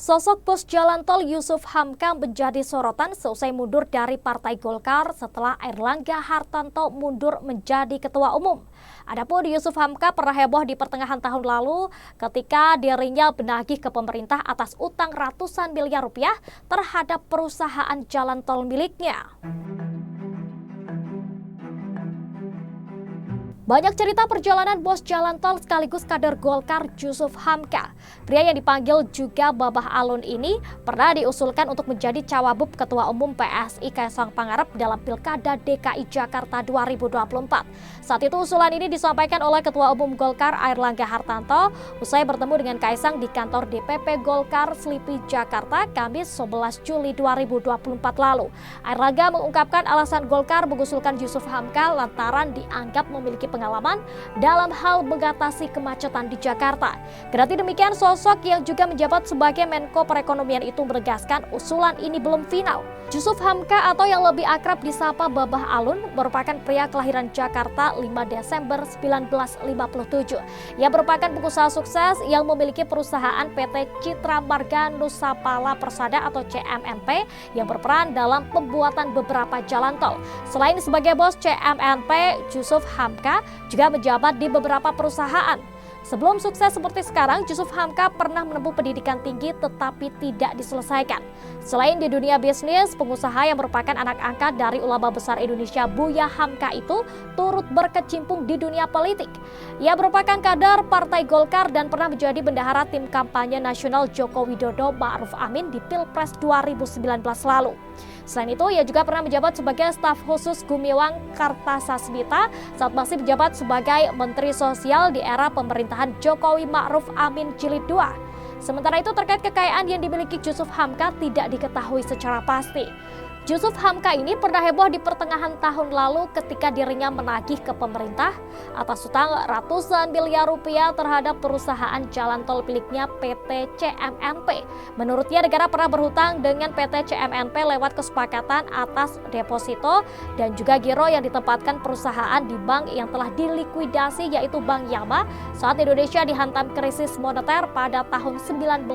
Sosok bos jalan tol Yusuf Hamka menjadi sorotan seusai mundur dari Partai Golkar setelah Airlangga Hartarto mundur menjadi Ketua Umum. Adapun Yusuf Hamka pernah heboh di pertengahan tahun lalu ketika dirinya menagih ke pemerintah atas utang ratusan miliar rupiah terhadap perusahaan jalan tol miliknya. Banyak cerita perjalanan bos jalan tol sekaligus kader Golkar Yusuf Hamka. Pria yang dipanggil juga Babah Alun ini pernah diusulkan untuk menjadi cawagup Ketua Umum PSI Kaisang Pangarep dalam Pilkada DKI Jakarta 2024. Saat itu usulan ini disampaikan oleh Ketua Umum Golkar Airlangga Hartarto usai bertemu dengan Kaisang di kantor DPP Golkar Slipi Jakarta Kamis 11 Juli 2024 lalu. Airlangga mengungkapkan alasan Golkar mengusulkan Yusuf Hamka lantaran dianggap memiliki pengalaman dalam hal mengatasi kemacetan di Jakarta. Kendati demikian, sosok yang juga menjabat sebagai Menko Perekonomian itu menegaskan usulan ini belum final. Yusuf Hamka atau yang lebih akrab disapa Babah Alun merupakan pria kelahiran Jakarta 5 Desember 1957. Ia merupakan pengusaha sukses yang memiliki perusahaan PT Citra Marga Nusapala Persada atau CMNP yang berperan dalam pembuatan beberapa jalan tol. Selain sebagai bos CMNP, Yusuf Hamka juga menjabat di beberapa perusahaan. Sebelum sukses seperti sekarang, Yusuf Hamka pernah menempuh pendidikan tinggi tetapi tidak diselesaikan. Selain di dunia bisnis, pengusaha yang merupakan anak angkat dari ulama besar Indonesia Buya Hamka itu turut berkecimpung di dunia politik. Ia merupakan kader Partai Golkar dan pernah menjadi bendahara tim kampanye nasional Joko Widodo Ma'ruf Amin di Pilpres 2019 lalu. Selain itu, ia juga pernah menjabat sebagai staf khusus Gumiwang Kartasasmita saat masih menjabat sebagai Menteri Sosial di era pemerintahan Jokowi Ma'ruf Amin Jilid 2. Sementara itu, terkait kekayaan yang dimiliki Yusuf Hamka tidak diketahui secara pasti. Yusuf Hamka ini pernah heboh di pertengahan tahun lalu ketika dirinya menagih ke pemerintah atas utang ratusan miliar rupiah terhadap perusahaan jalan tol miliknya PT CMNP. Menurutnya negara pernah berhutang dengan PT CMNP lewat kesepakatan atas deposito dan juga giro yang ditempatkan perusahaan di bank yang telah dilikuidasi yaitu Bank Yama saat Indonesia dihantam krisis moneter pada tahun 1998.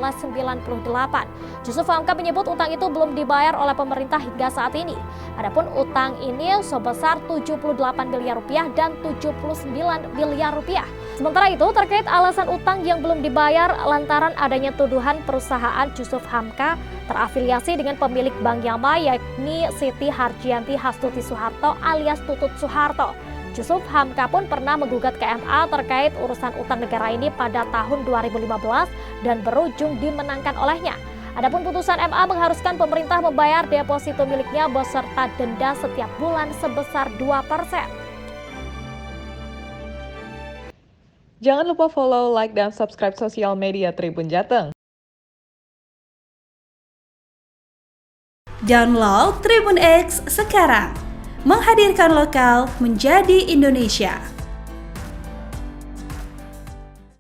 Yusuf Hamka menyebut utang itu belum dibayar oleh pemerintah hingga saat ini. Adapun utang ini sebesar 78 miliar rupiah dan 79 miliar rupiah. Sementara itu, terkait alasan utang yang belum dibayar lantaran adanya tuduhan perusahaan Yusuf Hamka terafiliasi dengan pemilik Bank Yama yakni Siti Harjianti Hastuti Soeharto alias Tutut Soeharto. Yusuf Hamka pun pernah menggugat ke MA terkait urusan utang negara ini pada tahun 2015 dan berujung dimenangkan olehnya. Adapun putusan MA mengharuskan pemerintah membayar deposito miliknya beserta denda setiap bulan sebesar 2%. Jangan lupa follow, like, dan subscribe sosial media Tribun Jateng. Download Tribun X sekarang, menghadirkan lokal menjadi Indonesia.